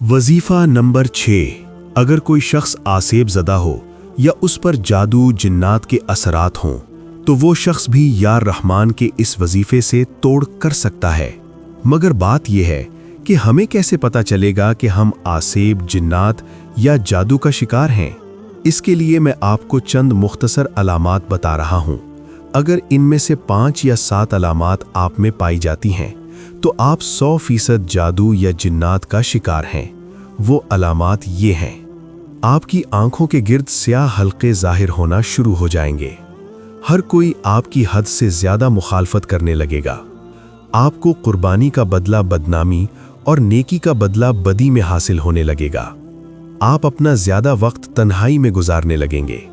वजीफा नंबर 6। अगर कोई शख्स आसेब ज़दा हो या उस पर जादू जिन्नात के असरात हों तो वो शख्स भी यार रहमान के इस वजीफे से तोड़ कर सकता है। मगर बात यह है कि हमें कैसे पता चलेगा कि हम आसेब जिन्नात या जादू का शिकार हैं। इसके लिए मैं आपको चंद मुख्तसर अलामात बता रहा हूँ। अगर इनमें से 5 या 7 अलामात आप में पाई जाती हैं तो आप 100% जादू या जिन्नात का शिकार हैं। वो अलामात ये हैं। आपकी आंखों के गिर्द स्याह हल्के जाहिर होना शुरू हो जाएंगे। हर कोई आपकी हद से ज्यादा मुखालफत करने लगेगा। आपको कुर्बानी का बदला बदनामी और नेकी का बदला बदी में हासिल होने लगेगा। आप अपना ज्यादा वक्त तन्हाई में गुजारने लगेंगे।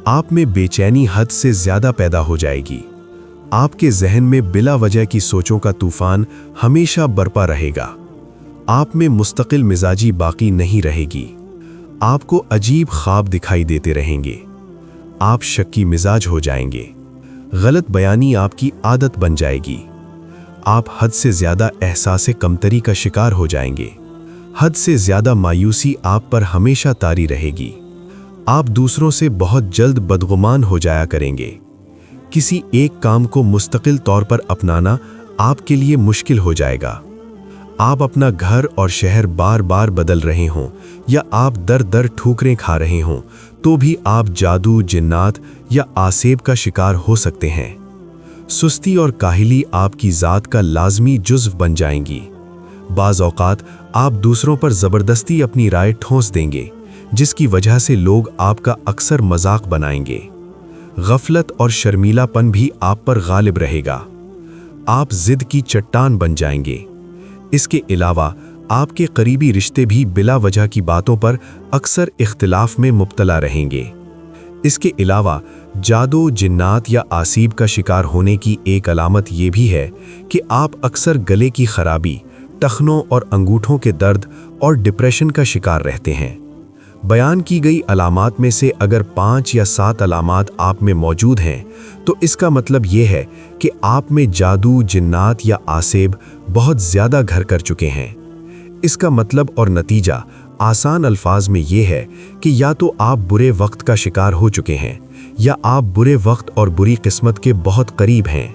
आप में बेचैनी हद से ज्यादा पैदा हो जाएगी। आपके जहन में बिला वजह की सोचों का तूफान हमेशा बरपा रहेगा। आप में मुस्तकिल मिजाजी बाकी नहीं रहेगी। आपको अजीब ख्वाब दिखाई देते रहेंगे। आप शक्की मिजाज हो जाएंगे। गलत बयानी आपकी आदत बन जाएगी। आप हद से ज्यादा एहसास कमतरी का शिकार हो जाएंगे। हद से ज्यादा मायूसी आप पर हमेशा तारी रहेगी। आप दूसरों से बहुत जल्द बदगुमान हो जाया करेंगे। किसी एक काम को मुस्तकिल तौर पर अपनाना आपके लिए मुश्किल हो जाएगा। आप अपना घर और शहर बार बार बदल रहे हों या आप दर दर ठोकरें खा रहे हों तो भी आप जादू जिन्नात या आसेब का शिकार हो सकते हैं। सुस्ती और काहिली आपकी ज़ात का लाजमी जुज़्व बन जाएंगी। बाज़ औक़ात आप दूसरों पर ज़बरदस्ती अपनी राय ठोंस देंगे जिसकी वजह से लोग आपका अक्सर मजाक बनाएंगे। गफलत और शर्मीलापन भी आप पर गालिब रहेगा। आप जिद की चट्टान बन जाएंगे। इसके अलावा आपके करीबी रिश्ते भी बिला वजह की बातों पर अक्सर इख्तिलाफ में मुब्तला रहेंगे। इसके अलावा जादू जिन्नात या आसीब का शिकार होने की एक अलामत ये भी है कि आप अक्सर गले की खराबी, टखनों और अंगूठों के दर्द और डिप्रेशन का शिकार रहते हैं। बयान की गई अलामात में से अगर 5 या 7 अलामात आप में मौजूद हैं तो इसका मतलब ये है कि आप में जादू जिन्नात या आसेब बहुत ज़्यादा घर कर चुके हैं। इसका मतलब और नतीजा आसान अल्फाज में ये है कि या तो आप बुरे वक्त का शिकार हो चुके हैं या आप बुरे वक्त और बुरी किस्मत के बहुत करीब हैं।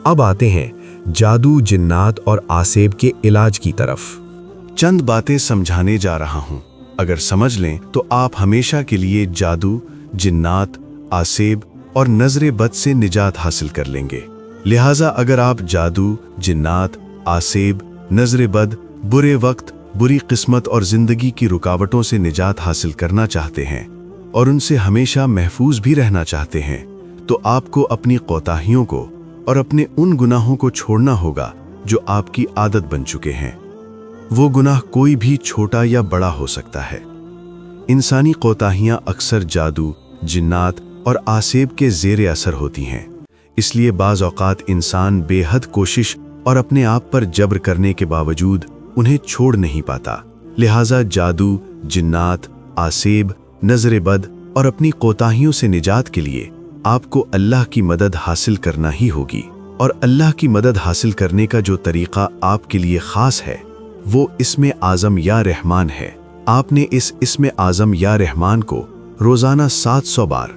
अब आते हैं जादू जिन्नात और आसेब के इलाज की तरफ। चंद बातें समझाने जा रहा हूँ। अगर समझ लें तो आप हमेशा के लिए जादू जिन्नात आसेब और नजरे बद से निजात हासिल कर लेंगे। लिहाजा अगर आप जादू जिन्नात आसेब नजरे बद बुरे वक्त बुरी किस्मत और जिंदगी की रुकावटों से निजात हासिल करना चाहते हैं और उनसे हमेशा महफूज भी रहना चाहते हैं तो आपको अपनी कोताहियों को और अपने उन गुनाहों को छोड़ना होगा जो आपकी आदत बन चुके हैं। वो गुनाह कोई भी छोटा या बड़ा हो सकता है। इंसानी कोताहियां अक्सर जादू जिन्नात और आसेब के ज़ेरे असर होती हैं। इसलिए बाज़ औक़ात इंसान बेहद कोशिश और अपने आप पर जबर करने के बावजूद उन्हें छोड़ नहीं पाता। लिहाजा जादू जिन्नात आसेब नज़रे बद और अपनी कोताहियों से निजात के लिए आपको अल्लाह की मदद हासिल करना ही होगी। और अल्लाह की मदद हासिल करने का जो तरीक़ा आपके लिए ख़ास है वो इसमें आज़म या रहमान है। आपने इस इसमें आज़म या रहमान को रोज़ाना 700 बार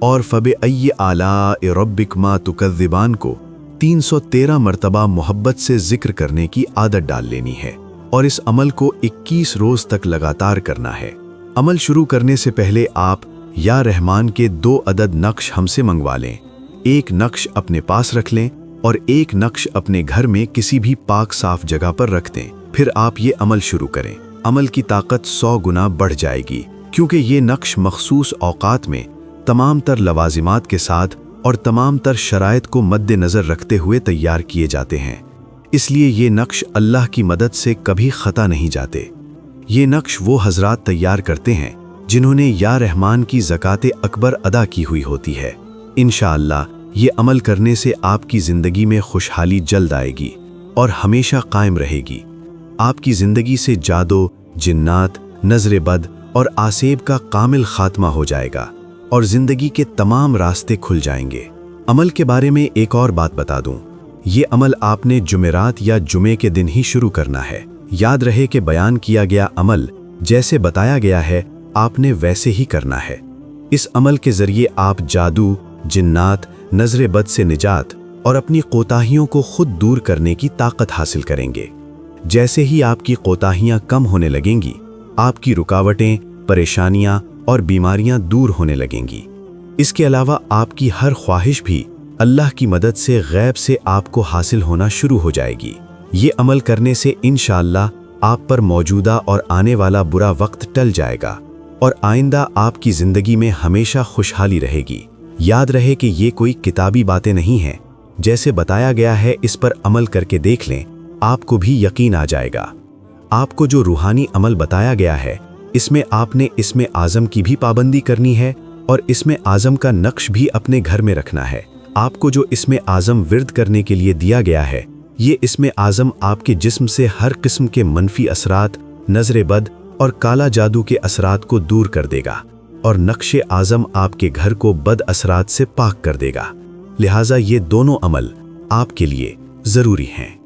और फ़बअय्यि आलाइ रब्बिकुमा तुकज़्ज़िबान को 313 मरतबा मोहब्बत से ज़िक्र करने की आदत डाल लेनी है और इस अमल को 21 रोज़ तक लगातार करना है। अमल शुरू करने से पहले आप या रहमान के 2 अदद नक्श हमसे मंगवा लें। एक नक्श अपने पास रख लें और एक नक्श अपने घर में किसी भी पाक साफ जगह पर रख दें। फिर आप ये अमल शुरू करें। अमल की ताकत 100 गुना बढ़ जाएगी क्योंकि ये नक्श मखसूस औकात में तमाम तर लवाजिमात के साथ और तमाम तर शराइत को मद्देनज़र रखते हुए तैयार किए जाते हैं। इसलिए ये नक्श अल्लाह की मदद से कभी ख़ता नहीं जाते। ये नक्श वो हजरात तैयार करते हैं जिन्होंने या रहमान की ज़कात अकबर अदा की हुई होती है। इंशाअल्लाह ये अमल करने से आपकी ज़िंदगी में खुशहाली जल्द आएगी और हमेशा कायम रहेगी। आपकी ज़िंदगी से जादू जिन्नात नजरे बद और आसेब का कामिल खात्मा हो जाएगा और ज़िंदगी के तमाम रास्ते खुल जाएंगे। अमल के बारे में एक और बात बता दूं, ये अमल आपने जुमेरात या जुमे के दिन ही शुरू करना है। याद रहे कि बयान किया गया अमल जैसे बताया गया है आपने वैसे ही करना है। इस अमल के जरिए आप जादू, जिन्नात, नजर बद से निजात और अपनी कोताहियों को खुद दूर करने की ताकत हासिल करेंगे। जैसे ही आपकी कोताहियां कम होने लगेंगी, आपकी रुकावटें, परेशानियां और बीमारियां दूर होने लगेंगी। इसके अलावा आपकी हर ख्वाहिश भी अल्लाह की मदद से गैब से आपको हासिल होना शुरू हो जाएगी। ये अमल करने से इंशाअल्लाह आप पर मौजूदा और आने वाला बुरा वक्त टल जाएगा और आइंदा आपकी ज़िंदगी में हमेशा खुशहाली रहेगी। याद रहे कि ये कोई किताबी बातें नहीं हैं, जैसे बताया गया है इस पर अमल करके देख लें, आपको भी यकीन आ जाएगा। आपको जो रूहानी अमल बताया गया है, इसमें आपने इसमें आज़म की भी पाबंदी करनी है और इसमें आज़म का नक्श भी अपने घर में रखना है। आपको जो इसमें आज़म विर्द करने के लिए दिया गया है, ये इसमें आज़म आपके जिस्म से हर किस्म के मनफी असरात, नजर बद और काला जादू के असरात को दूर कर देगा और नक्शे आज़म आपके घर को बद असरात से पाक कर देगा। लिहाजा ये दोनों अमल आपके लिए ज़रूरी हैं।